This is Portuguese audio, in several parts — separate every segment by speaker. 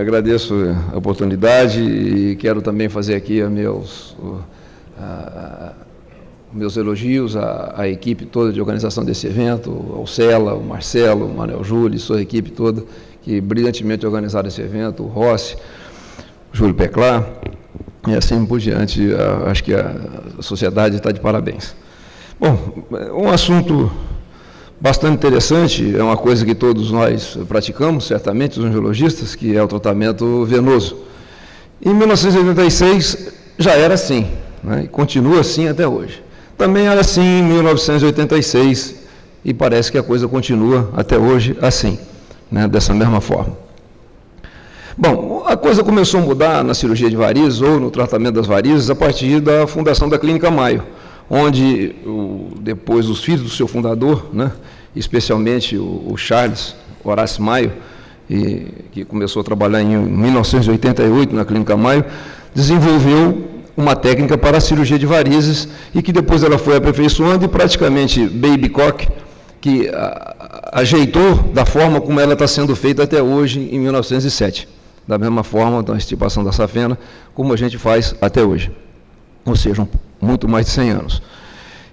Speaker 1: Agradeço a oportunidade e quero também fazer aqui meus elogios à equipe toda de organização desse evento, ao Cela, o Marcelo, o Manuel Júlio e sua equipe toda, que brilhantemente organizaram esse evento, o Rossi, o Júlio Peclar, e assim por diante. Acho que a sociedade está de parabéns. Bom, um assunto bastante interessante, é uma coisa que todos nós praticamos, certamente, os angiologistas, que é o tratamento venoso. Em 1986 já era assim, né, e continua assim até hoje. Também era assim em 1986 e parece que a coisa continua até hoje assim, né, dessa mesma forma. Bom, a coisa começou a mudar na cirurgia de varizes ou no tratamento das varizes a partir da fundação da Clínica Maio, onde depois os filhos do seu fundador, né, especialmente o Charles Horácio Maio, que começou a trabalhar em 1988 na Clínica Maio, desenvolveu uma técnica para a cirurgia de varizes e que depois ela foi aperfeiçoando e praticamente Babcock, que ajeitou da forma como ela está sendo feita até hoje em 1907. Da mesma forma, da extirpação da safena, como a gente faz até hoje. Ou seja, muito mais de 100 anos.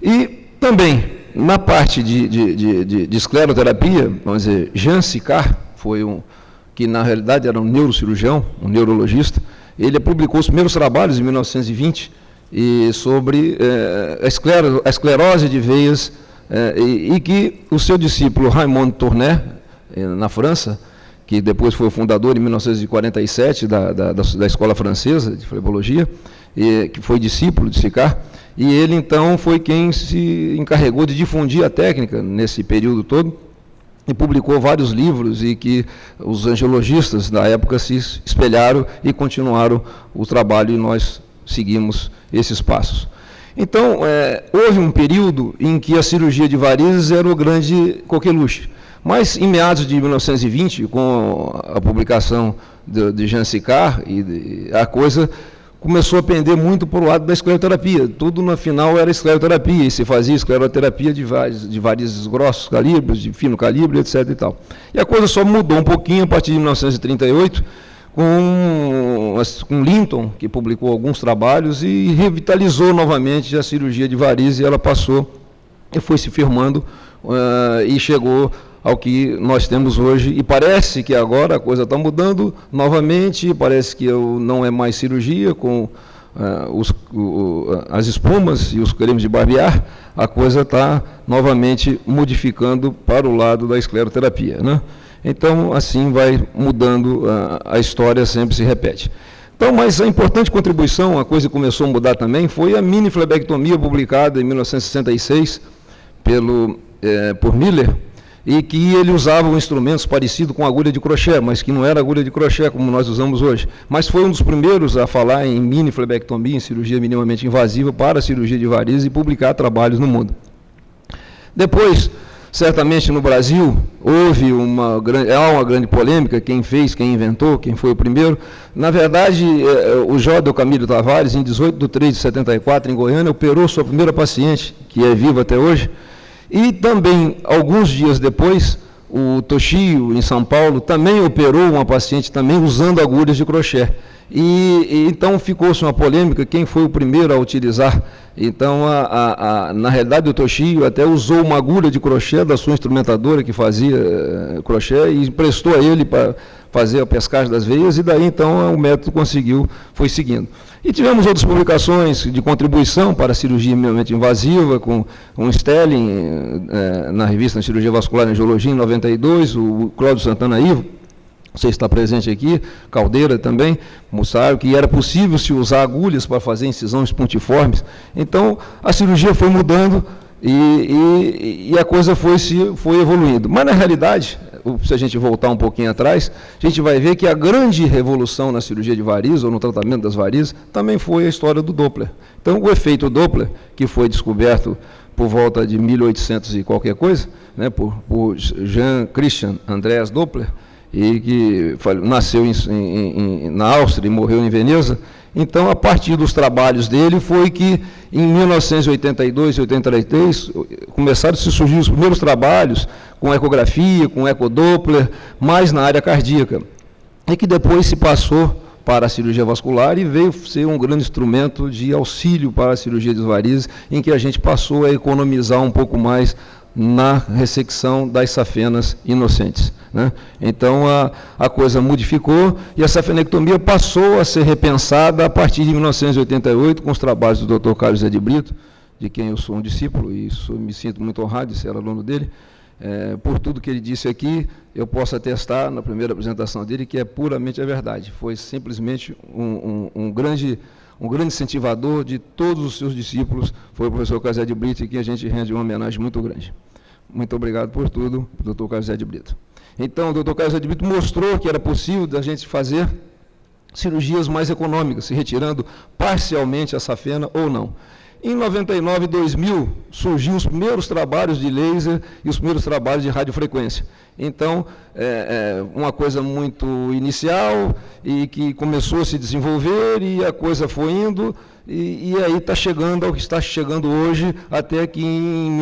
Speaker 1: E também, na parte de escleroterapia, vamos dizer, Jean Sicard, que na realidade era um neurocirurgião, um neurologista, ele publicou os primeiros trabalhos em 1920 sobre a esclerose de veias, e que o seu discípulo Raymond Tournai, na França, que depois foi o fundador em 1947 da Escola Francesa de Flebologia, que foi discípulo de Sicard, e ele então foi quem se encarregou de difundir a técnica nesse período todo, e publicou vários livros e que os angiologistas da época se espelharam e continuaram o trabalho, e nós seguimos esses passos. Então, houve um período em que a cirurgia de varizes era o grande coqueluche, mas em meados de 1920, com a publicação de Jean Sicard, a coisa começou a pender muito para o lado da escleroterapia. Tudo, no final, era escleroterapia, e se fazia escleroterapia de varizes grossos calibres, de fino calibre, etc. E tal. E a coisa só mudou um pouquinho a partir de 1938, com Linton, que publicou alguns trabalhos e revitalizou novamente a cirurgia de varizes, e ela passou e foi se firmando e chegou ao que nós temos hoje, e parece que agora a coisa está mudando novamente, parece que não é mais cirurgia com as espumas e os cremes de barbear, a coisa está novamente modificando para o lado da escleroterapia, né? Então, assim vai mudando, a história sempre se repete. Então, mas a importante contribuição, a coisa que começou a mudar também, foi a mini-flebectomia publicada em 1966 por Miller, e que ele usava instrumentos parecidos com agulha de crochê, mas que não era agulha de crochê como nós usamos hoje. Mas foi um dos primeiros a falar em mini-flebectomia, em cirurgia minimamente invasiva para a cirurgia de varizes, e publicar trabalhos no mundo. Depois, certamente no Brasil, houve uma grande polêmica, quem fez, quem inventou, quem foi o primeiro. Na verdade, o Jódel Camilo Tavares, em 18/3/74, em Goiânia, operou sua primeira paciente, que é viva até hoje. E também, alguns dias depois, o Toshio, em São Paulo, também operou uma paciente também usando agulhas de crochê. E então ficou-se uma polêmica, quem foi o primeiro a utilizar. Então, na realidade, o Toshio até usou uma agulha de crochê da sua instrumentadora, que fazia crochê, e emprestou a ele para fazer a pescagem das veias, e daí, então, o método foi seguindo. E tivemos outras publicações de contribuição para a cirurgia minimamente invasiva, com Stelling, na revista de Cirurgia Vascular e Angiologia, em 92, o Cláudio Santana Ivo, você está presente aqui, Caldeira também, mostraram que era possível se usar agulhas para fazer incisões pontiformes. Então, a cirurgia foi mudando e a coisa foi evoluindo. Mas, na realidade, se a gente voltar um pouquinho atrás, a gente vai ver que a grande revolução na cirurgia de varizes, ou no tratamento das varizes, também foi a história do Doppler. Então, o efeito Doppler, que foi descoberto por volta de 1800 e qualquer coisa, né, por Jean Christian Andreas Doppler, e que nasceu na Áustria e morreu em Veneza. Então, a partir dos trabalhos dele, foi que, em 1982 e 83, começaram a se surgir os primeiros trabalhos com ecografia, com ecodoppler, mais na área cardíaca. e que depois se passou para a cirurgia vascular e veio ser um grande instrumento de auxílio para a cirurgia de varizes, em que a gente passou a economizar um pouco mais na ressecção das safenas inocentes, né? Então, a coisa modificou e a safenectomia passou a ser repensada a partir de 1988, com os trabalhos do Dr. Carlos Zé de Brito, de quem eu sou um discípulo e me sinto muito honrado de ser aluno dele. Por tudo que ele disse aqui, eu posso atestar na primeira apresentação dele que é puramente a verdade. Foi simplesmente um grande incentivador de todos os seus discípulos, foi o professor Carlos Zé de Brito, e que a gente rende uma homenagem muito grande. Muito obrigado por tudo, doutor Carlos Zé de Brito. Então, o doutor Carlos Zé de Brito mostrou que era possível da gente fazer cirurgias mais econômicas, se retirando parcialmente a safena ou não. Em 99 e 2000, surgiram os primeiros trabalhos de laser e os primeiros trabalhos de radiofrequência. Então, uma coisa muito inicial e que começou a se desenvolver e a coisa foi indo, e aí está chegando ao que está chegando hoje, até que em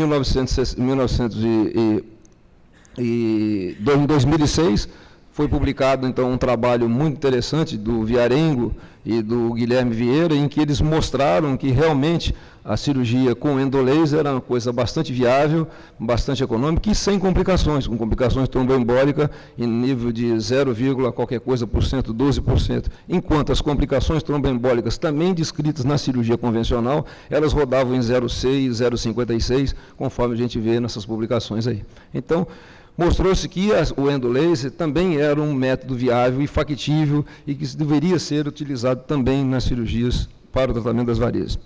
Speaker 1: 2006 foi publicado, então, um trabalho muito interessante do Viarengo e do Guilherme Vieira, em que eles mostraram que realmente a cirurgia com endolaser era uma coisa bastante viável, bastante econômica e sem complicações, com complicações tromboembólicas em nível de 0, qualquer coisa por cento, 12%, enquanto as complicações tromboembólicas também descritas na cirurgia convencional, elas rodavam em 0,6, 0,56, conforme a gente vê nessas publicações aí. Então, mostrou-se que o endolaser também era um método viável e factível e que deveria ser utilizado também nas cirurgias para o tratamento das varizes.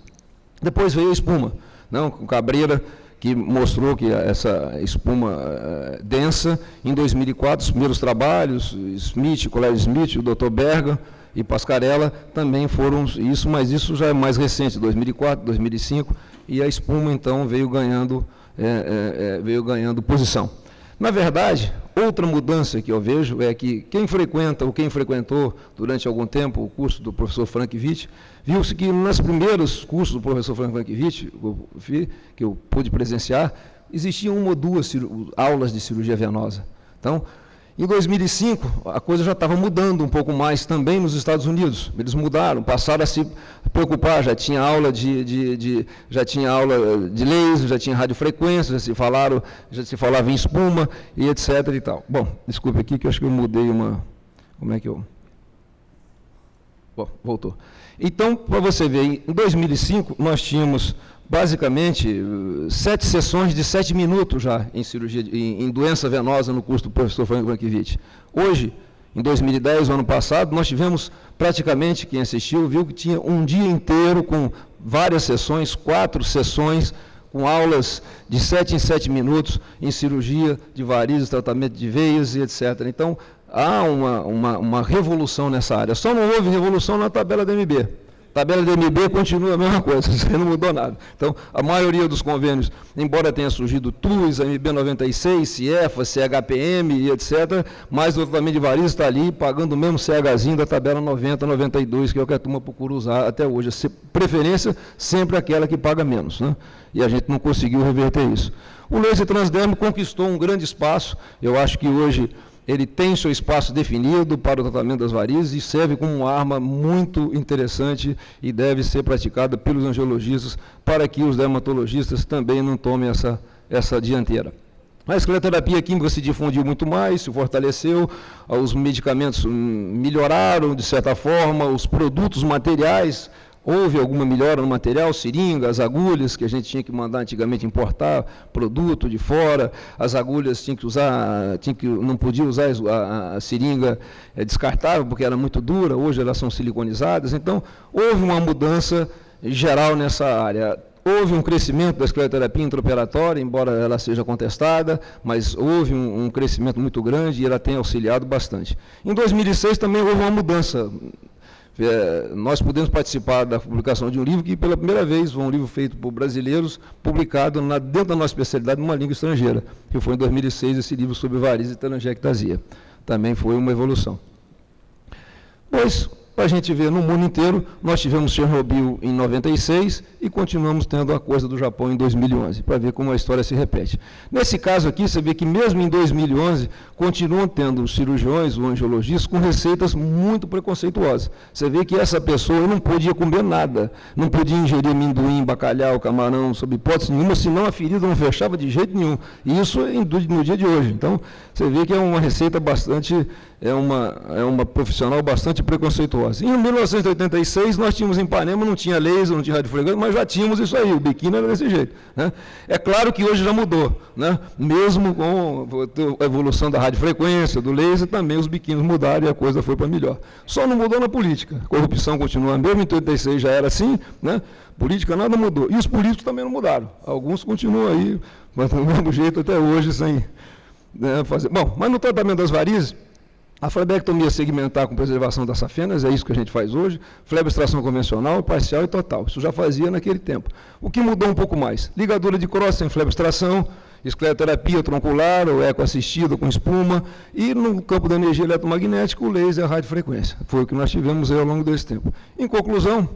Speaker 1: Depois veio a espuma, não, com Cabreira, que mostrou que essa espuma densa, em 2004, os primeiros trabalhos, Smith, Colégio Smith, o Dr. Berga e Pascarella também foram isso, mas isso já é mais recente, 2004, 2005, e a espuma, então, veio ganhando posição. Na verdade, outra mudança que eu vejo é que quem frequenta ou quem frequentou durante algum tempo o curso do professor Frank Witt, viu-se que nos primeiros cursos do professor Frank Witt, que eu pude presenciar, existiam uma ou duas aulas de cirurgia venosa. Então, em 2005, a coisa já estava mudando um pouco mais também nos Estados Unidos. Eles mudaram, passaram a se preocupar, já tinha aula de laser, já tinha radiofrequência, já se falava em espuma e etc. e tal. Bom, desculpe aqui que eu acho que eu mudei uma... Como é que eu... Bom, voltou. Então, para você ver, em 2005, nós tínhamos basicamente 7 sessões de 7 minutos já em cirurgia, em doença venosa no curso do professor Frank Witt. Hoje, em 2010, o ano passado, nós tivemos praticamente, quem assistiu, viu que tinha um dia inteiro com várias sessões, 4 sessões, com aulas de 7 em 7 minutos em cirurgia de varizes, tratamento de veias e etc. Então, há uma revolução nessa área. Só não houve revolução na tabela DMB. A tabela DMB continua a mesma coisa, não mudou nada. Então, a maioria dos convênios, embora tenha surgido TUS, MB96, CIEFA, CHPM e etc., mas o tratamento de varizes está ali pagando o mesmo CHzinho da tabela 90, 92, que é o que a turma procura usar até hoje. A preferência sempre aquela que paga menos, né? E a gente não conseguiu reverter isso. O laser transdérmico conquistou um grande espaço, eu acho que hoje ele tem seu espaço definido para o tratamento das varizes e serve como uma arma muito interessante e deve ser praticada pelos angiologistas para que os dermatologistas também não tomem essa dianteira. A escleroterapia química se difundiu muito mais, se fortaleceu, os medicamentos melhoraram de certa forma, os produtos materiais, houve alguma melhora no material, seringas, agulhas, que a gente tinha que mandar antigamente importar, produto de fora, as agulhas não podia usar a seringa descartável, porque era muito dura, hoje elas são siliconizadas, então houve uma mudança geral nessa área. Houve um crescimento da escleroterapia intraoperatória, embora ela seja contestada, mas houve um crescimento muito grande e ela tem auxiliado bastante. Em 2006 também houve uma mudança. Nós pudemos participar da publicação de um livro que, pela primeira vez, foi um livro feito por brasileiros, publicado dentro da nossa especialidade, numa língua estrangeira, que foi em 2006, esse livro sobre varizes e telangiectasia. Também foi uma evolução. Pois, para a gente ver no mundo inteiro, nós tivemos Chernobyl em 96 e continuamos tendo a coisa do Japão em 2011, para ver como a história se repete. Nesse caso aqui, você vê que mesmo em 2011, continuam tendo os cirurgiões, os angiologistas, com receitas muito preconceituosas. Você vê que essa pessoa não podia comer nada, não podia ingerir amendoim, bacalhau, camarão, sob hipótese nenhuma, senão a ferida não fechava de jeito nenhum. E isso no dia de hoje. Então, você vê que é uma receita bastante, é uma profissional bastante preconceituosa. Em 1986, nós tínhamos em Ipanema, não tinha laser, não tinha radiofrequência, mas já tínhamos isso aí, o biquíni era desse jeito. Né? É claro que hoje já mudou, né? Mesmo com a evolução da radiofrequência, do laser, também os biquínis mudaram e a coisa foi para melhor. Só não mudou na política. A corrupção continua mesmo, em 86 já era assim, né? Política nada mudou. E os políticos também não mudaram. Alguns continuam aí, mas do mesmo jeito até hoje, sem, né, fazer. Bom, mas no tratamento das varizes, a flebectomia segmentar com preservação das safenas, é isso que a gente faz hoje, fleboextração convencional, parcial e total. Isso já fazia naquele tempo. O que mudou um pouco mais? Ligadura de cross sem fleboextração, escleroterapia troncular ou ecoassistida com espuma, e no campo da energia eletromagnética, o laser e a radiofrequência. Foi o que nós tivemos aí ao longo desse tempo. Em conclusão,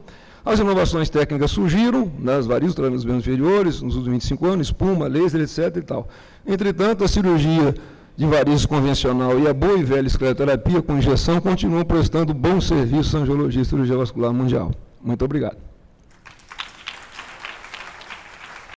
Speaker 1: as inovações técnicas surgiram nas varizes, nos membros inferiores, nos últimos 25 anos, espuma, laser, etc. e tal. Entretanto, a cirurgia de varizes convencional e a boa e velha escleroterapia com injeção continuam prestando bons serviços à angiologia e cirurgia vascular mundial. Muito obrigado.